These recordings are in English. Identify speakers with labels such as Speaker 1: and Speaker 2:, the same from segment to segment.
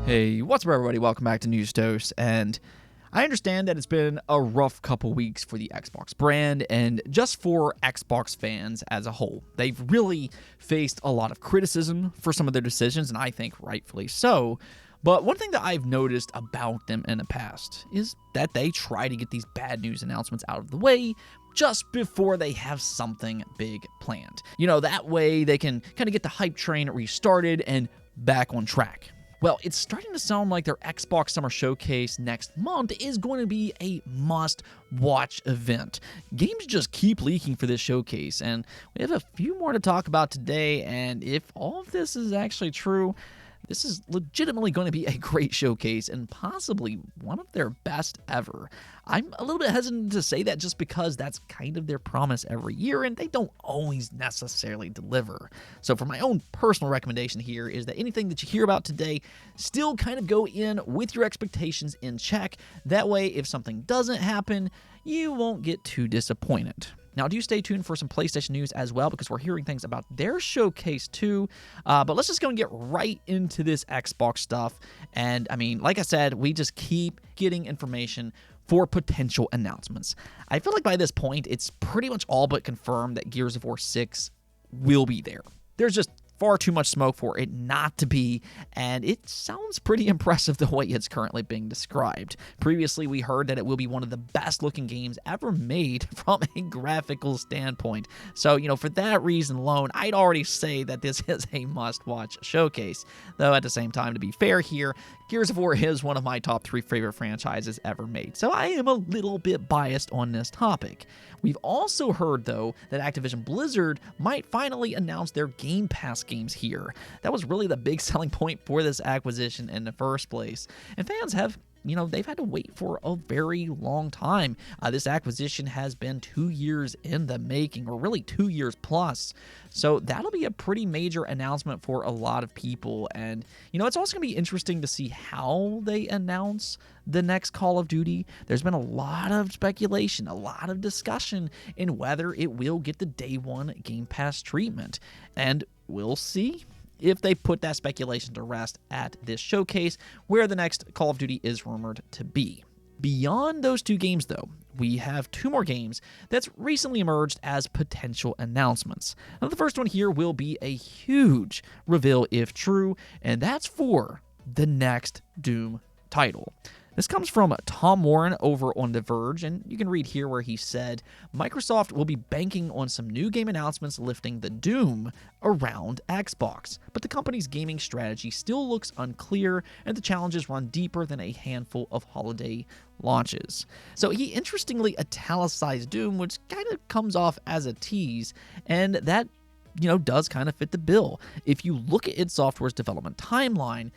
Speaker 1: Hey, what's up, everybody? Welcome back to News Toast. And I understand that it's been a rough couple weeks for the Xbox brand and just for Xbox fans as a whole. They've really faced a lot of criticism for some of their decisions, and I think rightfully so. But one thing that I've noticed about them in the past is that they try to get these bad news announcements out of the way just before they have something big planned. That way they can kind of get the hype train restarted and back on track. Well, it's starting to sound like their Xbox Summer Showcase next month is going to be a must-watch event. Games just keep leaking for this showcase, and we have a few more to talk about today, and if all of this is actually true, this is legitimately going to be a great showcase and possibly one of their best ever. I'm a little bit hesitant to say that just because that's kind of their promise every year and they don't always necessarily deliver. So for my own personal recommendation here is that anything that you hear about today, still kind of go in with your expectations in check. That way, if something doesn't happen, you won't get too disappointed. Now, do stay tuned for some PlayStation news as well, because we're hearing things about their showcase too. But let's just go and get right into this Xbox stuff. And I mean, like I said, we just keep getting information for potential announcements. I feel like by this point, it's pretty much all but confirmed that Gears of War 6 will be there. There's just far too much smoke for it not to be, and it sounds pretty impressive the way it's currently being described. Previously, we heard that it will be one of the best looking games ever made from a graphical standpoint. So, for that reason alone, I'd already say that this is a must-watch showcase. Though at the same time, to be fair here, Gears of War is one of my top 3 favorite franchises ever made, so I am a little bit biased on this topic. We've also heard, though, that Activision Blizzard might finally announce their Game Pass games here. That was really the big selling point for this acquisition in the first place. And fans have, they've had to wait for a very long time. This acquisition has been 2 years in the making, or really 2 years plus. So that'll be a pretty major announcement for a lot of people. And, it's also going to be interesting to see how they announce the next Call of Duty. There's been a lot of speculation, a lot of discussion in whether it will get the day one Game Pass treatment. And we'll see if they put that speculation to rest at this showcase, where the next Call of Duty is rumored to be. Beyond those 2 games, though, we have 2 more games that's recently emerged as potential announcements. Now, the first one here will be a huge reveal if true, and that's for the next Doom title. This comes from Tom Warren over on The Verge, and you can read here where he said, Microsoft will be banking on some new game announcements lifting the Doom around Xbox, but the company's gaming strategy still looks unclear, and the challenges run deeper than a handful of holiday launches. So he interestingly italicized Doom, which kind of comes off as a tease, and that, does kind of fit the bill. If you look at id Software's development timeline,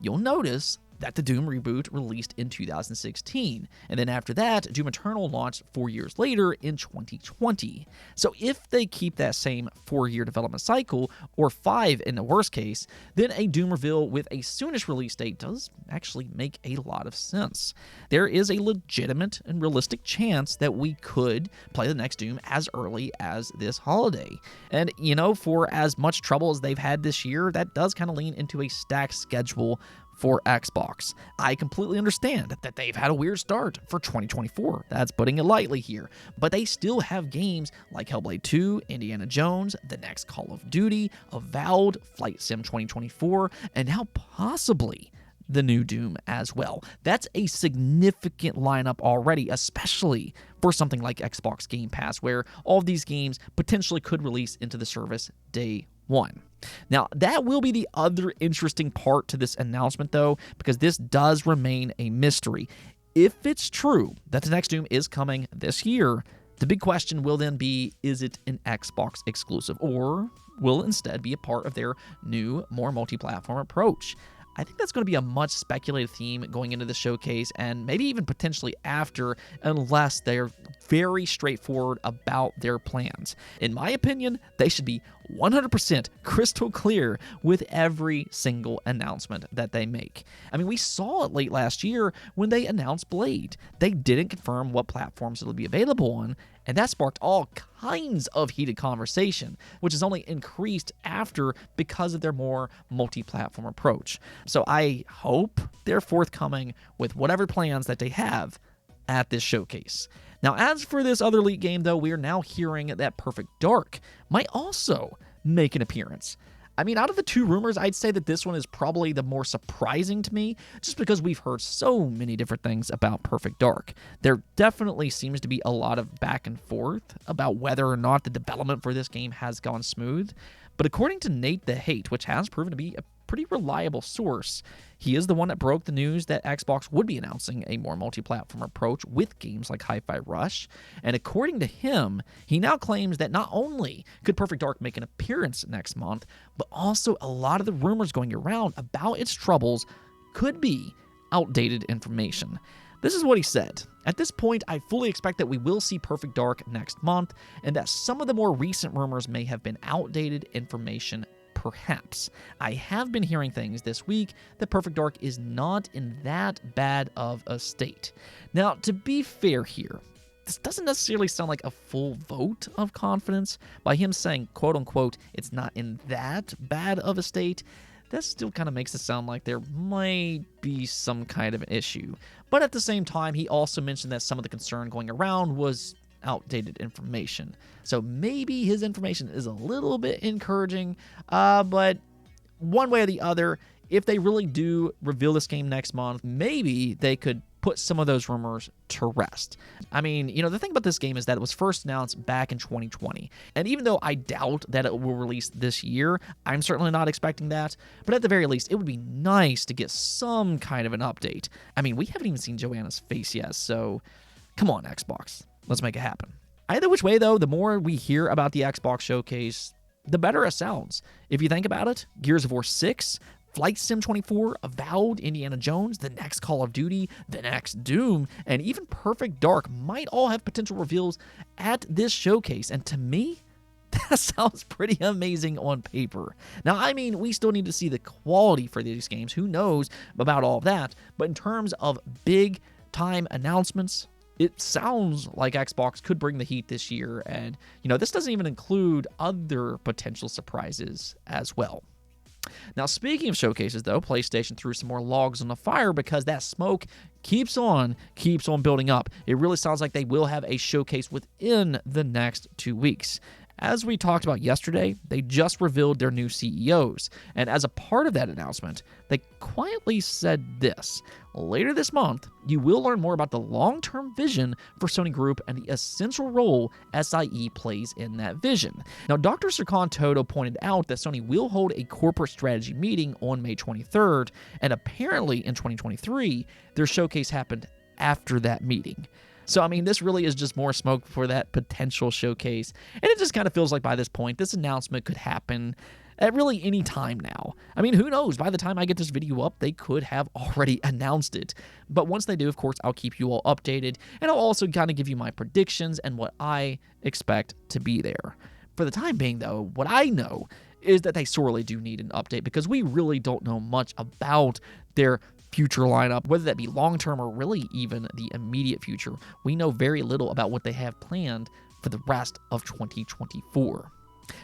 Speaker 1: you'll notice that the Doom reboot released in 2016, and then after that, Doom Eternal launched 4 years later in 2020. So if they keep that same 4-year development cycle, or 5 in the worst case, then a Doom reveal with a soonish release date does actually make a lot of sense. There is a legitimate and realistic chance that we could play the next Doom as early as this holiday. And, for as much trouble as they've had this year, that does kind of lean into a stacked schedule for Xbox. I completely understand that they've had a weird start for 2024. That's putting it lightly here. But they still have games like Hellblade 2, Indiana Jones, the next Call of Duty, Avowed, Flight Sim 2024, and now possibly the new Doom as well. That's a significant lineup already, especially for something like Xbox Game Pass, where all of these games potentially could release into the service day one. Now, that will be the other interesting part to this announcement, though, because this does remain a mystery. If it's true that the next Doom is coming this year, the big question will then be, is it an Xbox exclusive, or will it instead be a part of their new, more multi-platform approach? I think that's going to be a much speculated theme going into the showcase, and maybe even potentially after, unless they're very straightforward about their plans. In my opinion, they should be 100% crystal clear with every single announcement that they make. I mean, we saw it late last year when they announced Blade. They didn't confirm what platforms it'll be available on, and that sparked all kinds of heated conversation, which has only increased after because of their more multi-platform approach. So I hope they're forthcoming with whatever plans that they have at this showcase. Now, as for this other leaked game, though, we are now hearing that Perfect Dark might also make an appearance. I mean, out of the two rumors, I'd say that this one is probably the more surprising to me, just because we've heard so many different things about Perfect Dark. There definitely seems to be a lot of back and forth about whether or not the development for this game has gone smooth. But according to Nate the Hate, which has proven to be a pretty reliable source, he is the one that broke the news that Xbox would be announcing a more multi-platform approach with games like Hi-Fi Rush. And according to him, he now claims that not only could Perfect Dark make an appearance next month, but also a lot of the rumors going around about its troubles could be outdated information. This is what he said. At this point, I fully expect that we will see Perfect Dark next month, and that some of the more recent rumors may have been outdated information. Perhaps. I have been hearing things this week that Perfect Dark is not in that bad of a state. Now, to be fair here, this doesn't necessarily sound like a full vote of confidence. By him saying, quote unquote, it's not in that bad of a state, that still kind of makes it sound like there might be some kind of an issue. But at the same time, he also mentioned that some of the concern going around was outdated information. So maybe his information is a little bit encouraging, but one way or the other, if they really do reveal this game next month, maybe they could put some of those rumors to rest. I mean, the thing about this game is that it was first announced back in 2020. And even though I doubt that it will release this year, I'm certainly not expecting that. But at the very least, it would be nice to get some kind of an update. I mean, we haven't even seen Joanna's face yet, so come on, Xbox. Let's make it happen. Either which way, though, the more we hear about the Xbox showcase, the better it sounds. If you think about it, Gears of War 6, Flight Sim 24, Avowed, Indiana Jones, the next Call of Duty, the next Doom, and even Perfect Dark might all have potential reveals at this showcase. And to me, that sounds pretty amazing on paper. Now, I mean, we still need to see the quality for these games. Who knows about all of that? But in terms of big time announcements, it sounds like Xbox could bring the heat this year, and, this doesn't even include other potential surprises as well. Now, speaking of showcases, though, PlayStation threw some more logs on the fire because that smoke keeps on building up. It really sounds like they will have a showcase within the next 2 weeks. As we talked about yesterday, they just revealed their new CEOs, and as a part of that announcement, they quietly said this: later this month, you will learn more about the long-term vision for Sony Group and the essential role SIE plays in that vision. Now, Dr. Serkan Toto pointed out that Sony will hold a corporate strategy meeting on May 23rd, and apparently in 2023, their showcase happened after that meeting. So, I mean, this really is just more smoke for that potential showcase. And it just kind of feels like by this point, this announcement could happen at really any time now. I mean, who knows? By the time I get this video up, they could have already announced it. But once they do, of course, I'll keep you all updated. And I'll also kind of give you my predictions and what I expect to be there. For the time being, though, what I know is that they sorely do need an update because we really don't know much about their future lineup, whether that be long-term or really even the immediate future. We know very little about what they have planned for the rest of 2024.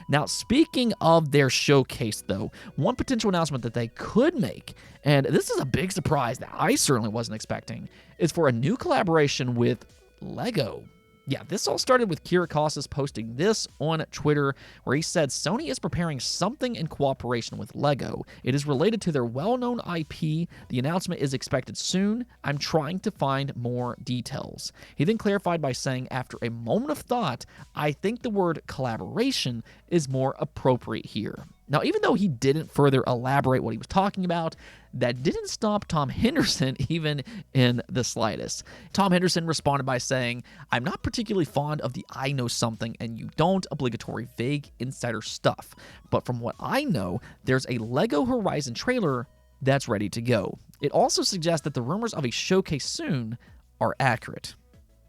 Speaker 1: Now, speaking of their showcase, though, one potential announcement that they could make, and this is a big surprise that I certainly wasn't expecting, is for a new collaboration with LEGO. Yeah, this all started with Kira Kostas posting this on Twitter, where he said Sony is preparing something in cooperation with LEGO. It is related to their well-known IP. The announcement is expected soon. I'm trying to find more details. He then clarified by saying, after a moment of thought, I think the word collaboration is more appropriate here. Now, even though he didn't further elaborate what he was talking about, that didn't stop Tom Henderson even in the slightest. Tom Henderson responded by saying, I'm not particularly fond of the I know something and you don't obligatory vague insider stuff, but from what I know, there's a LEGO Horizon trailer that's ready to go. It also suggests that the rumors of a showcase soon are accurate.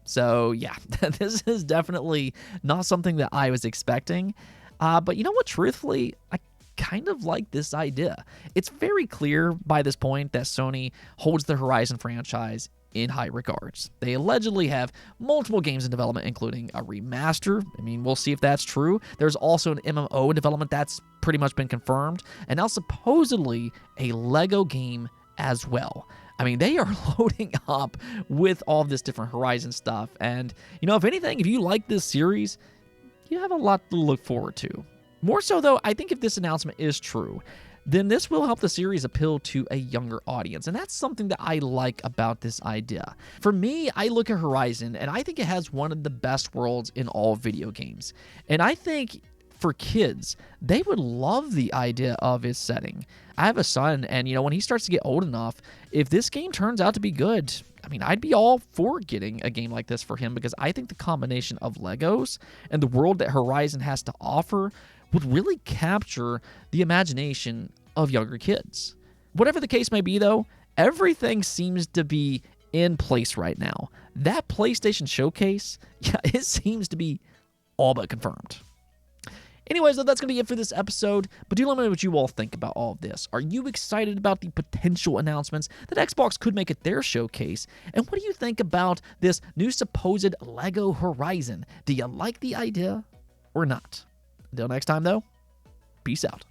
Speaker 1: So yeah, this is definitely not something that I was expecting. But you know what? Truthfully, I kind of like this idea. It's very clear by this point that Sony holds the Horizon franchise in high regards. They allegedly have multiple games in development, including a remaster. I mean, we'll see if that's true. There's also an MMO in development that's pretty much been confirmed, and now supposedly a Lego game as well. I mean, they are loading up with all of this different Horizon stuff, and, you know, if anything, if you like this series, you have a lot to look forward to. More so, though, I think if this announcement is true, then this will help the series appeal to a younger audience. And that's something that I like about this idea. For me, I look at Horizon, and I think it has one of the best worlds in all video games. And I think for kids, they would love the idea of its setting. I have a son, and, you know, when he starts to get old enough, if this game turns out to be good, I mean, I'd be all for getting a game like this for him, because I think the combination of Legos and the world that Horizon has to offer would really capture the imagination of younger kids. Whatever the case may be, though, everything seems to be in place right now. That PlayStation Showcase, yeah, it seems to be all but confirmed. Anyways, though, that's going to be it for this episode, but do let me know what you all think about all of this. Are you excited about the potential announcements that Xbox could make at their showcase? And what do you think about this new supposed Lego Horizon? Do you like the idea or not? Until next time, though, peace out.